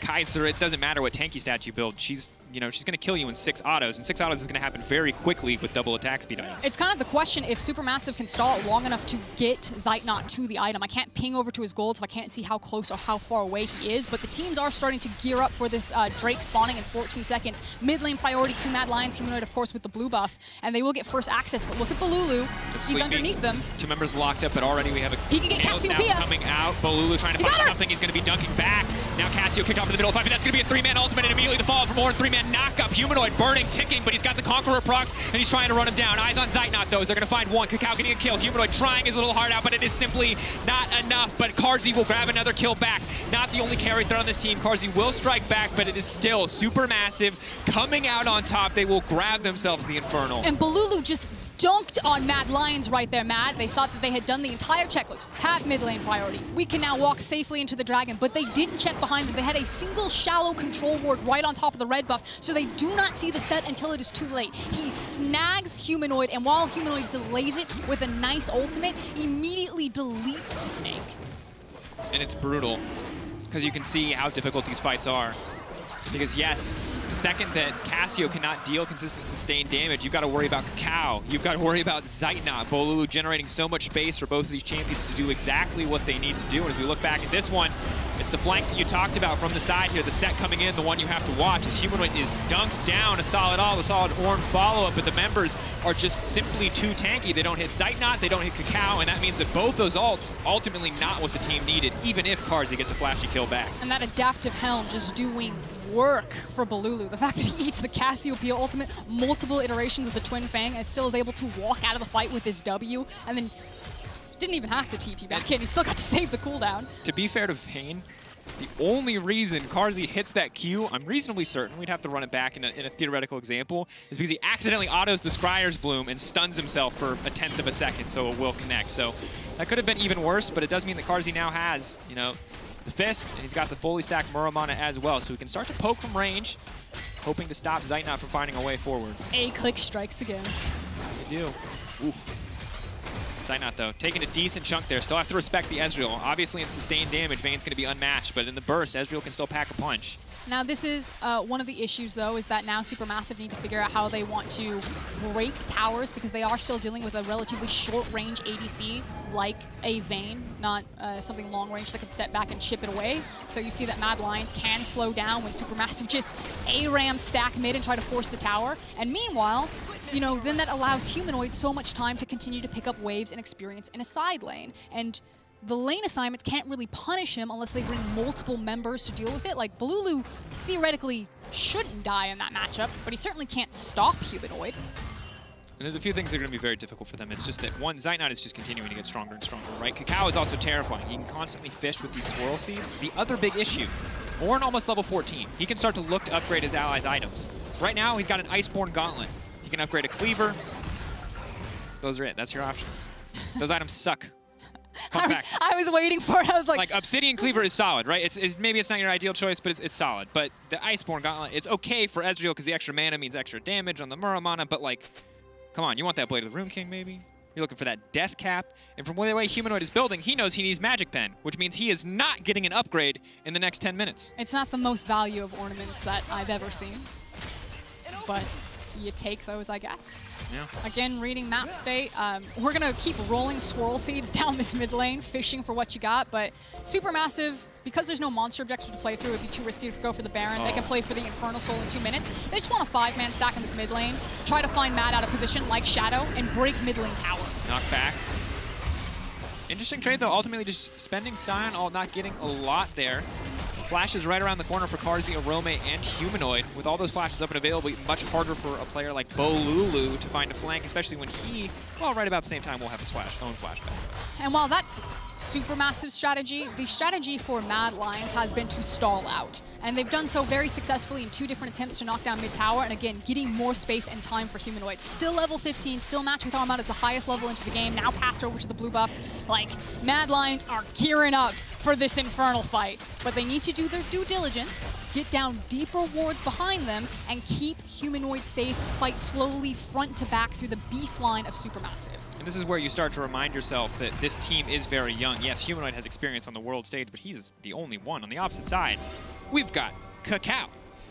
Kaiser, it doesn't matter what tanky stat you build, she's going to kill you in 6 autos, and 6 autos is going to happen very quickly with double attack speed items. It's kind of the question if Supermassive can stall it long enough to get Zeitnot to the item. I can't ping over to his gold, so I can't see how close or how far away he is, but the teams are starting to gear up for this Drake spawning in 14 seconds. Mid lane priority to Mad Lions, Humanoid, of course, with the blue buff, and they will get first access, but look at Bolulu. He's underneath them. 2 members locked up, but already we have a he can get Cassiopeia coming out. Bolulu trying to find something. He's going to be dunking back. Now Cassio kicked off in the middle of the fight, but that's going to be a 3-man ultimate, and immediately the fall from Ornn. 3-man knockup. Humanoid burning, ticking, but he's got the Conqueror proc, and he's trying to run him down. Eyes on Zeitnot, though. They're going to find one. KaKAO getting a kill. Humanoid trying his little heart out, but it is simply not enough. But Carzzy will grab another kill back. Not the only carry threat on this team. Carzzy will strike back, but it is still Supermassive coming out on top. They will grab themselves the Infernal. And Bolulu just dunked on Mad Lions right there, Mad. They thought that they had done the entire checklist. Have mid lane priority. We can now walk safely into the dragon, but they didn't check behind them. They had a single shallow control ward right on top of the red buff, so they do not see the Sett until it is too late. He snags Humanoid, and while Humanoid delays it with a nice ultimate, immediately deletes the snake. And it's brutal, because you can see how difficult these fights are. Because yes, the second that Cassio cannot deal consistent sustained damage, you've got to worry about KaKAO. You've got to worry about Zeitnot. Bolulu generating so much space for both of these champions to do exactly what they need to do. And as we look back at this one, it's the flank that you talked about from the side here. The Sett coming in, the one you have to watch, as Humanoid is dunked down. A solid Ornn follow-up, but the members are just simply too tanky. They don't hit Zeitnot, they don't hit KaKAO, and that means that both those ults ultimately not what the team needed, even if Carzzy gets a flashy kill back. And that adaptive helm just doing work for Bolulu. The fact that he eats the Cassiopeia ultimate, multiple iterations of the Twin Fang, and still is able to walk out of the fight with his W, and then didn't even have to TP back in. He still got to save the cooldown. To be fair to Vayne, the only reason Carzzy hits that Q, I'm reasonably certain, we'd have to run it back in a theoretical example, is because he accidentally autos the Scryer's Bloom and stuns himself for 1/10 of a second, so it will connect. So that could have been even worse, but it does mean that Carzzy now has, you know, the Fist, and he's got the fully stacked Muramana as well, so he can start to poke from range, hoping to stop Zeitnot from finding a way forward. A click strikes again. They do. Oof. Zeitnot, though, taking a decent chunk there. Still have to respect the Ezreal. Obviously, in sustained damage, Vayne's going to be unmatched, but in the burst, Ezreal can still pack a punch. Now, this is one of the issues, though, is that now SuperMassive need to figure out how they want to break towers, because they are still dealing with a relatively short-range ADC like a Vayne, not something long-range that can step back and chip it away. So you see that Mad Lions can slow down when SuperMassive just ARAM stack mid and try to force the tower. And meanwhile, you know, then that allows Humanoid so much time to continue to pick up waves and experience in a side lane. And the lane assignments can't really punish him unless they bring multiple members to deal with it. Like, Bolulu theoretically shouldn't die in that matchup, but he certainly can't stop Humanoid. And there's a few things that are going to be very difficult for them. It's just that, one, Zeitnot is just continuing to get stronger and stronger, right? KaKAO is also terrifying. He can constantly fish with these swirl seeds. The other big issue, Ornn almost level 14. He can start to look to upgrade his allies' items. Right now, he's got an Iceborne Gauntlet. He can upgrade a Cleaver. Those are it. That's your options. Those items suck. I was waiting for it. I was like Obsidian Cleaver is solid, right? Maybe it's not your ideal choice, but it's solid. But the Iceborne Gauntlet, it's okay for Ezreal because the extra mana means extra damage on the Muramana, but like, come on, you want that Blade of the Rune King, maybe? You're looking for that Death Cap. And from the way Humanoid is building, he knows he needs Magic Pen, which means he is not getting an upgrade in the next 10 minutes. It's not the most value of ornaments that I've ever seen, but you take those, I guess. Yeah. Again, reading map state, we're going to keep rolling swirl seeds down this mid lane, fishing for what you got, but SuperMassive, because there's no monster objective to play through, it would be too risky to go for the Baron. They can play for the Infernal Soul in 2 minutes. They just want a 5-man stack in this mid lane, try to find Mad out of position like Shadow, and break mid lane tower. Knock back. Interesting trade, though, ultimately just spending Sion, not getting a lot there. Flashes right around the corner for Carzzy, Orome, and Humanoid. With all those flashes up and available, much harder for a player like Bolulu to find a flank, especially when he, well, right about the same time, will have his own flashback. And while that's SuperMassive strategy, the strategy for Mad Lions has been to stall out. And they've done so very successfully in 2 different attempts to knock down mid-tower, and again, getting more space and time for Humanoid. Still level 15, still matched with Armut as the highest level into the game, now passed over to the blue buff. Like, Mad Lions are gearing up for this Infernal fight. But they need to do their due diligence, get down deeper wards behind them, and keep Humanoid safe, fight slowly front to back through the beef line of SuperMassive. And this is where you start to remind yourself that this team is very young. Yes, Humanoid has experience on the world stage, but he's the only one. On the opposite side, we've got KaKAO.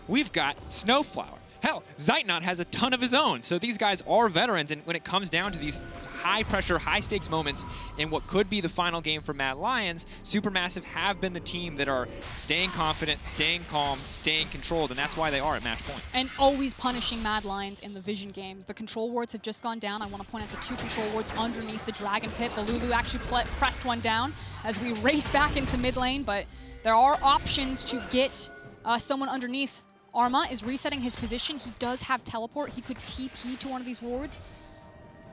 We've got SnowFlower. Hell, Zeitnot has a ton of his own. So these guys are veterans, and when it comes down to these high-pressure, high-stakes moments in what could be the final game for Mad Lions, SuperMassive have been the team that are staying confident, staying calm, staying controlled, and that's why they are at match point. And always punishing Mad Lions in the Vision games. The control wards have just gone down. I want to point out the 2 control wards underneath the Dragon Pit. Bolulu actually pressed one down as we race back into mid lane, but there are options to get someone underneath. Armut is resetting his position. He does have teleport. He could TP to one of these wards.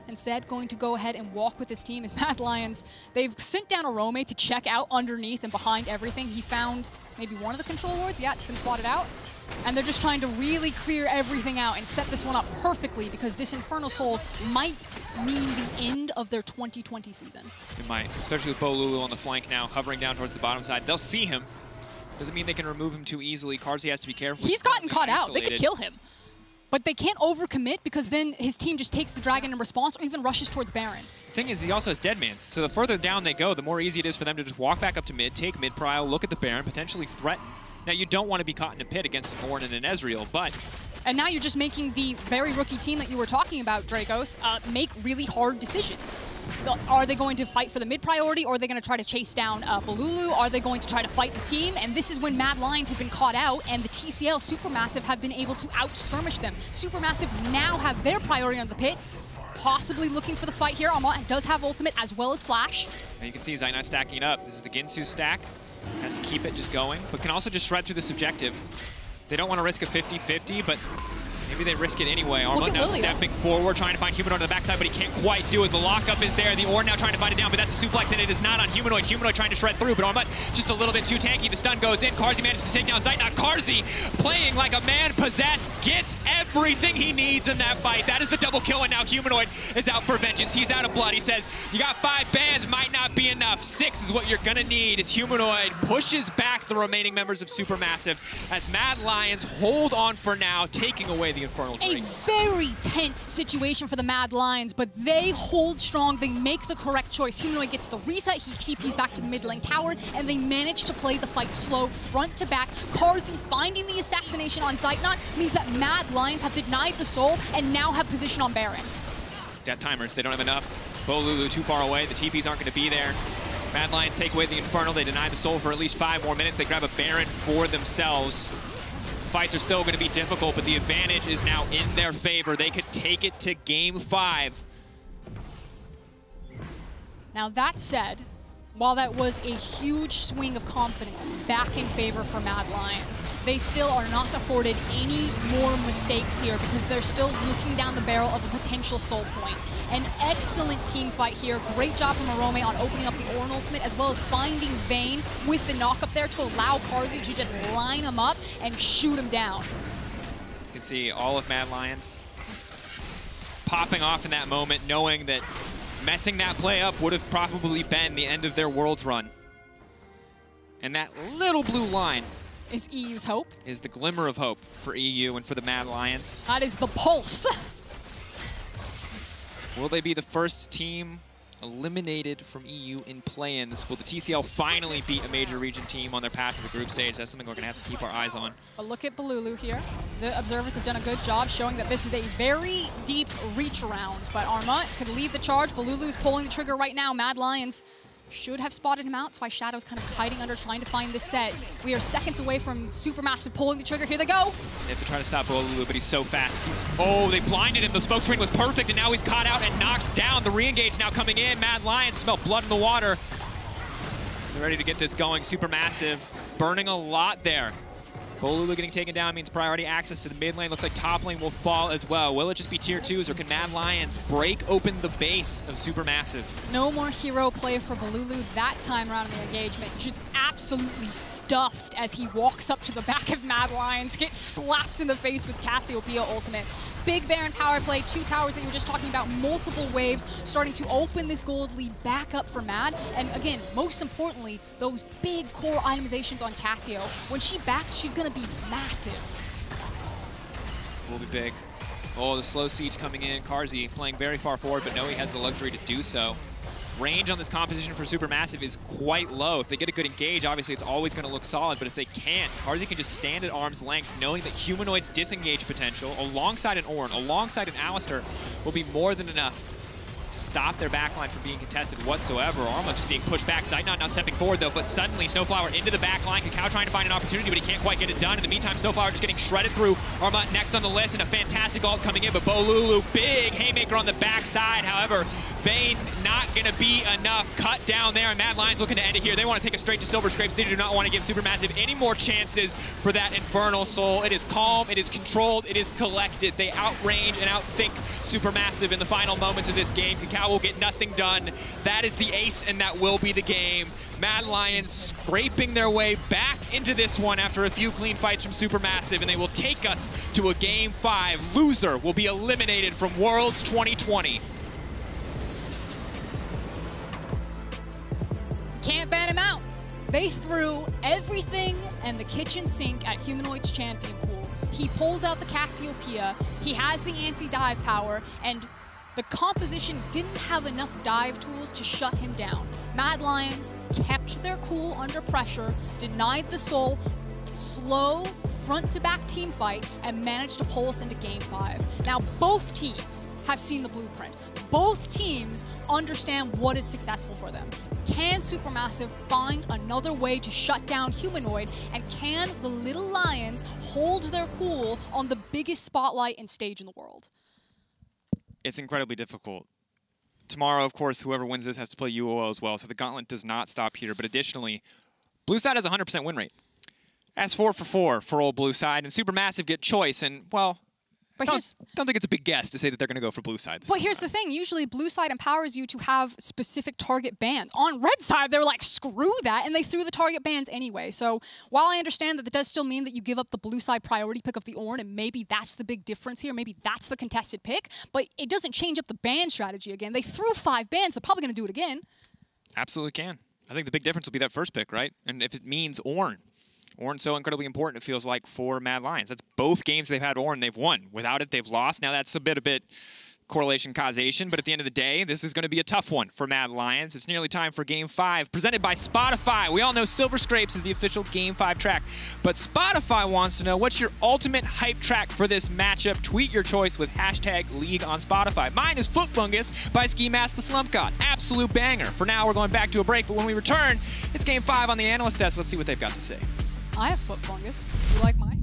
Instead, going to go ahead and walk with his team is Mad Lions. They've sent down Orome to check out underneath and behind everything. He found maybe one of the control wards. Yeah, it's been spotted out. And they're just trying to really clear everything out and set this one up perfectly, because this Infernal Soul might mean the end of their 2020 season. It might, especially with Bolulu on the flank now, hovering down towards the bottom side. They'll see him. Doesn't mean they can remove him too easily. Carzzy has to be careful. He's gotten caught out. They could kill him. But they can't overcommit, because then his team just takes the dragon in response or even rushes towards Baron. The thing is, he also has Deadmans. So the further down they go, the more easy it is for them to just walk back up to mid, take mid prio, look at the Baron, potentially threaten. Now, you don't want to be caught in a pit against an Ornn and an Ezreal, but... And now you're just making the very rookie team that you were talking about, Dracos, make really hard decisions. Are they going to fight for the mid priority, or are they going to try to chase down Bolulu? Are they going to try to fight the team? And this is when Mad Lions have been caught out, and the TCL SuperMassive have been able to out-skirmish them. SuperMassive now have their priority on the pit, possibly looking for the fight here. Armut does have ultimate as well as flash. And you can see Zeitnot stacking it up. This is the Ginsu stack. Has to keep it just going, but can also just shred through this objective. They don't want to risk a 50-50, but maybe they risk it anyway. Armut now stepping forward, trying to find Humanoid on the backside, but he can't quite do it. The lockup is there. The Ornn now trying to fight it down, but that's a suplex, and it is not on Humanoid. Humanoid trying to shred through, but Armut just a little bit too tanky. The stun goes in. Carzzy manages to take down Zeitnot. Carzzy, playing like a man possessed, gets everything he needs in that fight. That is the double kill, and now Humanoid is out for vengeance. He's out of blood. He says, you got 5 bans, might not be enough. 6 is what you're gonna need, as Humanoid pushes back the remaining members of SuperMassive as Mad Lions hold on for now, taking away the the Infernal A Drake. very tense situation for the Mad Lions, but they hold strong. They make the correct choice. Humanoid gets the reset. He TPs back to the mid lane tower, and they manage to play the fight slow, front to back. Carzzy finding the assassination on Zeitnot means that Mad Lions have denied the soul and now have position on Baron. Death timers, they don't have enough. Bolulu too far away. The TPs aren't going to be there. Mad Lions take away the Infernal. They deny the soul for at least 5 more minutes. They grab a Baron for themselves. Fights are still going to be difficult, but the advantage is now in their favor. They could take it to Game 5. Now that said, while that was a huge swing of confidence back in favor for Mad Lions, they still are not afforded any more mistakes here because they're still looking down the barrel of a potential soul point. An excellent team fight here. Great job from Orome on opening up the Ornn ultimate, as well as finding Vayne with the knock up there to allow Carzzy to just line him up and shoot him down. You can see all of Mad Lions popping off in that moment, knowing that messing that play up would have probably been the end of their Worlds run. And that little blue line is EU's hope. Is the glimmer of hope for EU and for the Mad Lions. That is the pulse. Will they be the first team eliminated from EU in play-ins? Will the TCL finally beat a major region team on their path to the group stage? That's something we're going to have to keep our eyes on. But look at Bolulu here. The observers have done a good job showing that this is a very deep reach around. But Armut could lead the charge. Bolulu's pulling the trigger right now. Mad Lions should have spotted him out. That's why Shadow's kind of hiding under, trying to find the Sett. We are seconds away from SuperMassive pulling the trigger. Here they go. They have to try to stop Bolulu, but he's so fast. Oh, they blinded him. The smoke screen was perfect, and now he's caught out and knocked down. The re-engage now coming in. Mad Lions smell blood in the water. They're ready to get this going. SuperMassive burning a lot there. Bolulu getting taken down means priority access to the mid lane. Looks like top lane will fall as well. Will it just be tier 2s, or can Mad Lions break open the base of SuperMassive? No more hero play for Bolulu that time around in the engagement. Just absolutely stuffed as he walks up to the back of Mad Lions, gets slapped in the face with Cassiopeia ultimate. Big Baron power play, 2 towers that you were just talking about, multiple waves starting to open this gold lead back up for Mad. And again, most importantly, those big core itemizations on Cassio. When she backs, she's going to be massive. Will be big. Oh, the slow siege coming in. Carzzy playing very far forward, but no, he has the luxury to do so. Range on this composition for SuperMassive is quite low. If they get a good engage, obviously it's always going to look solid, but if they can't, Carzzy can just stand at arm's length, knowing that Humanoid's disengage potential, alongside an Ornn, alongside an Alistar, will be more than enough to stop their backline from being contested whatsoever. Armut just being pushed back. Zeitnot now stepping forward, though, but suddenly SnowFlower into the backline. KaKAO trying to find an opportunity, but he can't quite get it done. In the meantime, SnowFlower just getting shredded through. Armut next on the list, and a fantastic ult coming in, but Bolulu, big haymaker on the backside. However, Vayne not going to be enough. Cut down there, and Mad Lions looking to end it here. They want to take it straight to Silver Scrapes. They do not want to give SuperMassive any more chances for that Infernal Soul. It is calm, it is controlled, it is collected. They outrange and outthink SuperMassive in the final moments of this game. KaKAO will get nothing done. That is the ace, and that will be the game. Mad Lions scraping their way back into this one after a few clean fights from SuperMassive, and they will take us to a Game 5. Loser will be eliminated from Worlds 2020. Can't ban him out. They threw everything and the kitchen sink at Humanoid's champion pool. He pulls out the Cassiopeia, he has the anti-dive power, and the composition didn't have enough dive tools to shut him down. Mad Lions kept their cool under pressure, denied the soul, slow front-to-back team fight, and managed to pull us into Game 5. Now, both teams have seen the blueprint. Both teams understand what is successful for them. Can SuperMassive find another way to shut down Humanoid, and can the Little Lions hold their cool on the biggest spotlight and stage in the world? It's incredibly difficult. Tomorrow, of course, whoever wins this has to play UOL as well, so the gauntlet does not stop here. But additionally, Blue Side has a 100% win rate. That's 4 for 4 for old Blue Side, and SuperMassive get choice, and, well, I don't think it's a big guess to say that they're going to go for Blue Side. But here's the thing. Usually, Blue Side empowers you to have specific target bans. On Red Side, they were like, screw that, and they threw the target bans anyway. So while I understand that does still mean that you give up the Blue Side priority pick of the Ornn, and maybe that's the big difference here, maybe that's the contested pick, but it doesn't change up the ban strategy again. They threw 5 bans. They're probably going to do it again. Absolutely can. I think the big difference will be that first pick, right? And if it means Ornn, Ornn's so incredibly important, it feels like, for Mad Lions. That's both games they've had Ornn, they've won. Without it, they've lost. Now that's a bit correlation causation, but at the end of the day, this is going to be a tough one for Mad Lions. It's nearly time for Game 5, presented by Spotify. We all know Silver Scrapes is the official Game 5 track, but Spotify wants to know, what's your ultimate hype track for this matchup? Tweet your choice with #League on Spotify. Mine is Foot Fungus by Ski Mask the Slump God. Absolute banger. For now, we're going back to a break, but when we return, it's Game 5 on the analyst desk. Let's see what they've got to say. I have Foot Fungus. Do you like mine?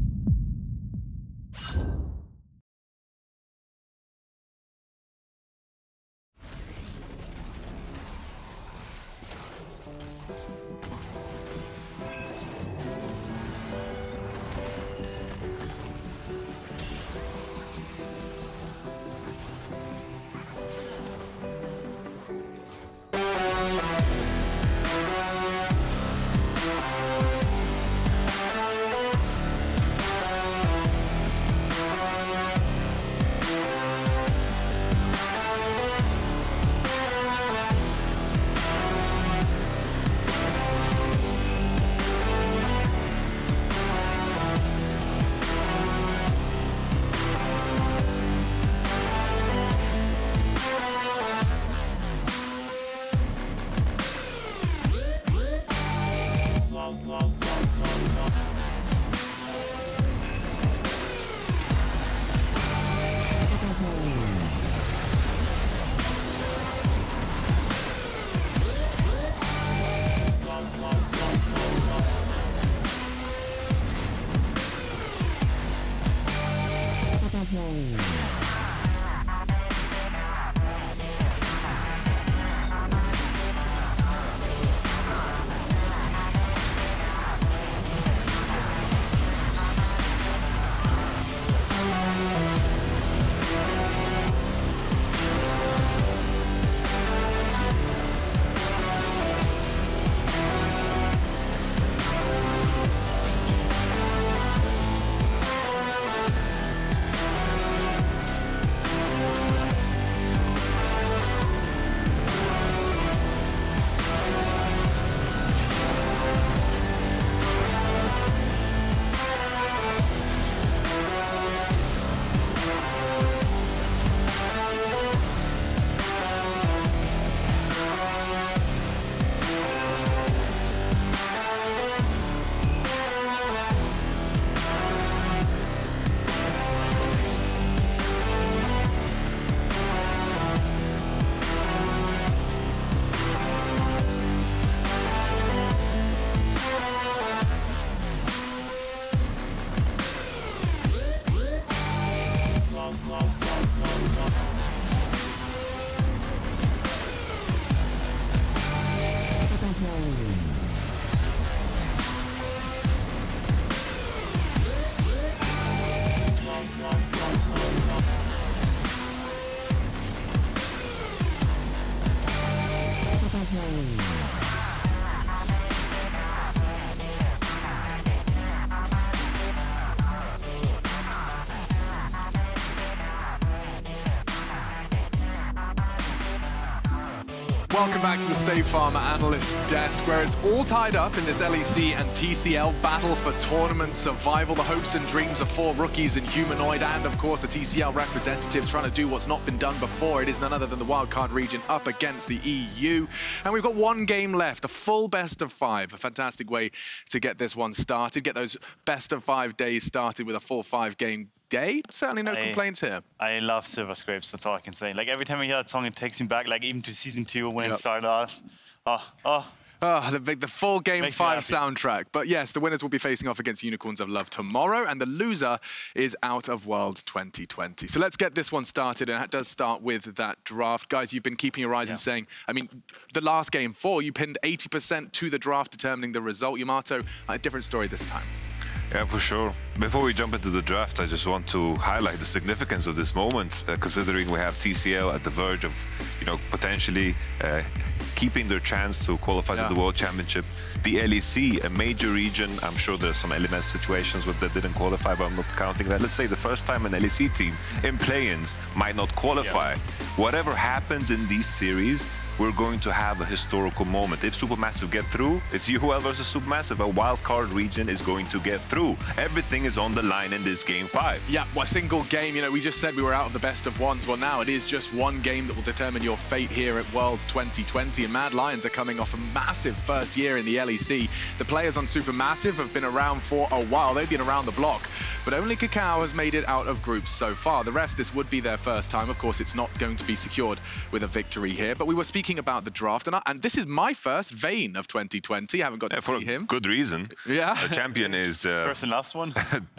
Welcome back to the State Farm Analyst Desk, where it's all tied up in this LEC and TCL battle for tournament survival. The hopes and dreams of 4 rookies in Humanoid, and of course the TCL representatives trying to do what's not been done before. It is none other than the wildcard region up against the EU. And we've got 1 game left, a full best of 5. A fantastic way to get this one started, get those best of 5 days started with a full 5-game day. Certainly no complaints here. I love Silver Scrapes, that's all I can say. Like, every time I hear that song, it takes me back, like, even to Season 2 when it started off. The full Game 5 soundtrack. But yes, the winners will be facing off against Unicorns of Love tomorrow, and the loser is out of Worlds 2020. So let's get this one started, and that does start with that draft. Guys, you've been keeping your eyes and saying, I mean, the last Game 4, you pinned 80% to the draft determining the result. Yamato, a different story this time. Yeah, for sure. Before we jump into the draft, I just want to highlight the significance of this moment, considering we have TCL at the verge of, potentially keeping their chance to qualify to the World Championship. The LEC, a major region, I'm sure there's some LMS situations that didn't qualify, but I'm not counting that. Let's say the first time an LEC team in play-ins might not qualify. Whatever happens in these series, we're going to have a historical moment. If SuperMassive get through, it's UL versus SuperMassive. A wild card region is going to get through. Everything is on the line in this game 5. Yeah, well, a single game. You know, we just said we were out of the best of ones. Well, now it is just one game that will determine your fate here at Worlds 2020. And Mad Lions are coming off a massive first year in the LEC. The players on SuperMassive have been around for a while. They've been around the block. But only KaKAO has made it out of groups so far. The rest, this would be their first time. Of course, it's not going to be secured with a victory here. But we were speaking about the draft, and this is my first Vayne of 2020. I haven't got to see him. Good reason. Yeah. The champion is... First and last one.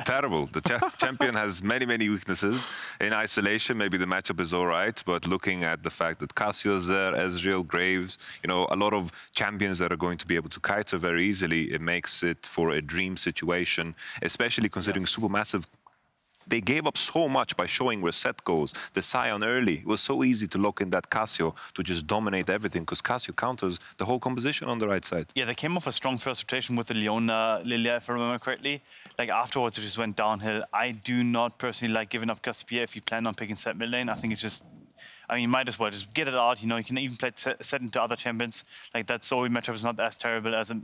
terrible. The champion has many, many weaknesses. In isolation, maybe the matchup is all right, but looking at the fact that Cassio is there, Ezreal, Graves, you know, a lot of champions that are going to be able to Kaiser very easily, it makes it for a dream situation, especially considering SuperMassive. They gave up so much by showing where Sett goes. The Sion early. It was so easy to lock in that Cassio to just dominate everything because Cassio counters the whole composition on the right side. Yeah, they came off a strong first rotation with the Leona, Lillia, if I remember correctly. Like afterwards, it just went downhill. I do not personally like giving up Cassiopeia if you plan on picking Sett mid lane. I think it's just, I mean, you might as well just get it out. You know, you can even play Sett into other champions. Like that Zoe matchup is not as terrible as it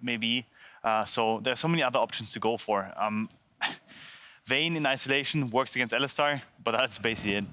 may be. So there's so many other options to go for. Vayne in isolation works against Alistar, but that's basically it.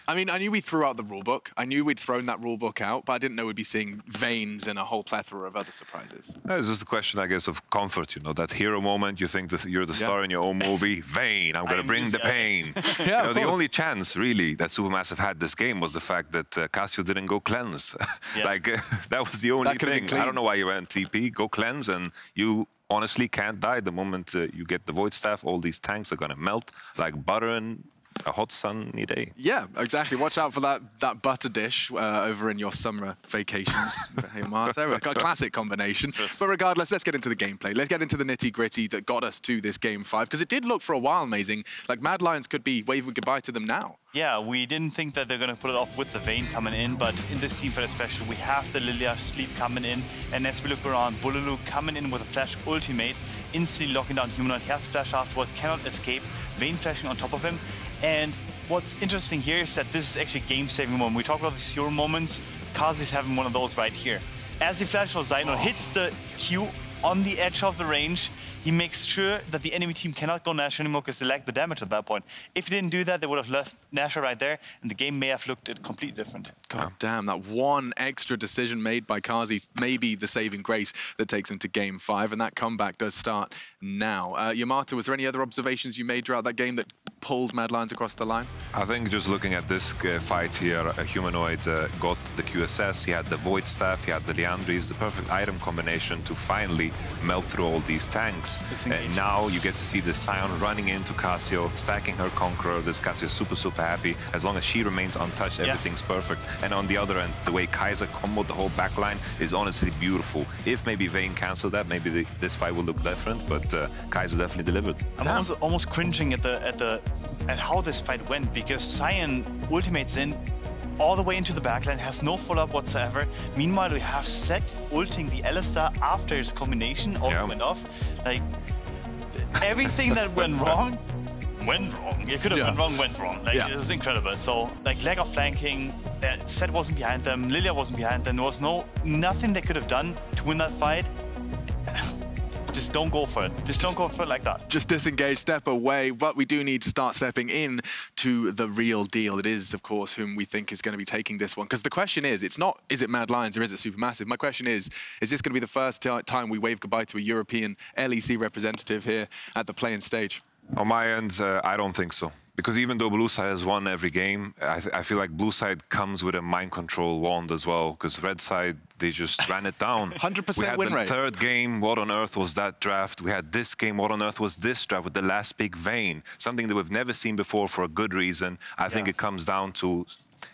I mean, I knew we threw out the rulebook. I knew we'd thrown that rulebook out, but I didn't know we'd be seeing Vaynes and a whole plethora of other surprises. It's just a question, I guess, of comfort. You know, that hero moment. You think that you're the star in your own movie. Vayne, I'm going to bring the pain. Yeah, you know, the only chance, really, that SuperMassive had this game was the fact that Cassio didn't go cleanse. Like, that was the only thing. I don't know why you went TP. Go cleanse, and you honestly can't die. The moment you get the Void Staff, all these tanks are going to melt like butter in a hot sunny day. Yeah, exactly. Watch out for that butter dish over in your summer vacations. Hey, Marto, a classic combination. But regardless, let's get into the gameplay. Let's get into the nitty-gritty that got us to this game 5, because it did look for a while amazing. Like, Mad Lions could be waving goodbye to them now. Yeah, we didn't think that they're going to pull it off with the Vayne coming in, but in this team fight especially, we have the Lillia sleep coming in, and as we look around, Bolulu coming in with a flash ultimate, instantly locking down Humanoid. He has flash afterwards, cannot escape, Vayne flashing on top of him. And what's interesting here is that this is actually a game-saving moment. We talk about these hero moments. Carzzy's having one of those right here. As he flashes for Zeitnot, hits the Q on the edge of the range. He makes sure that the enemy team cannot go Nashor anymore because they lack the damage at that point. If he didn't do that, they would have lost Nashor right there, and the game may have looked completely different. God damn, that one extra decision made by Carzzy may be the saving grace that takes him to game 5, and that comeback does start now. Yamato, was there any other observations you made throughout that game that pulled Mad Lions across the line? I think just looking at this fight here, Humanoid got the QSS, he had the Void Staff, he had the Liandry's, the perfect item combination to finally melt through all these tanks. And now you get to see the Sion running into Cassio, stacking her Conqueror. This Cassio is super, super happy. As long as she remains untouched, everything's perfect. And on the other end, the way Kaiser comboed the whole backline is honestly beautiful. If maybe Vayne canceled that, maybe this fight will look different, but Kaiser definitely delivered. I'm also almost cringing at how this fight went, because Sion ultimates in all the way into the backline, has no follow-up whatsoever. Meanwhile, we have Sett ulting the Alistar after his combination all went off. Like, everything that went wrong, went wrong. It could have went wrong. Like, it was incredible. So, like, lack of flanking, Sett wasn't behind them, Lillia wasn't behind them. There was nothing they could have done to win that fight. Just don't go for it. Just don't go for it like that. Just disengage, step away, but we do need to start stepping in to the real deal. It is, of course, whom we think is going to be taking this one. Because the question is, it's not, is it Mad Lions or is it SuperMassive? My question is this going to be the first time we wave goodbye to a European LEC representative here at the playing stage? On my end, I don't think so. Because even though Blue Side has won every game, I feel like Blue Side comes with a mind control wand as well. Because Red Side, they just ran it down. 100% win rate. We had the third game, what on earth was that draft? We had this game, what on earth was this draft with the last big Vayne? Something that we've never seen before for a good reason. I think it comes down to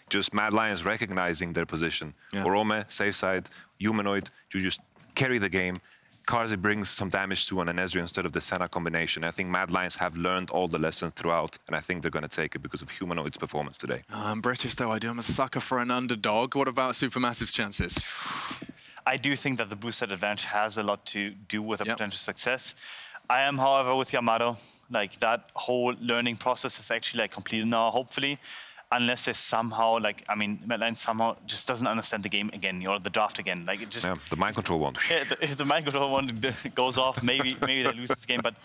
just Mad Lions recognizing their position. Orome, safe side, Humanoid, you just carry the game. Carzzy brings some damage to an Ezreal instead of the Senna combination. I think Mad Lions have learned all the lessons throughout, and I think they're going to take it because of Humanoid's performance today. I'm British, though. I'm a sucker for an underdog. What about SuperMassive's chances? I do think that the Blue Side advantage has a lot to do with a potential success. I am, however, with Yamato. Like, that whole learning process is actually, like, completed now, hopefully. unless they somehow, like, I mean, Madline somehow just doesn't understand the game again, or the draft again. Like, it just... Yeah, the mind control one. Yeah, if the mind control one goes off, maybe they lose this game, but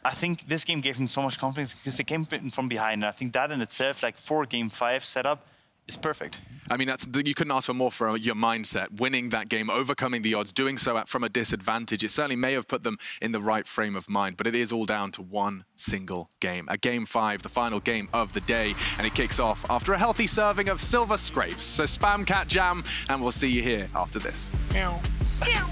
I think this game gave them so much confidence because they came from behind, and I think that in itself, like, for Game 5 setup, is perfect. I mean, you couldn't ask for more for your mindset. Winning that game, overcoming the odds, doing so from a disadvantage. It certainly may have put them in the right frame of mind, but it is all down to one single game. A Game 5, the final game of the day, and it kicks off after a healthy serving of Silver Scrapes. So spam Cat Jam, and we'll see you here after this. Meow. Meow.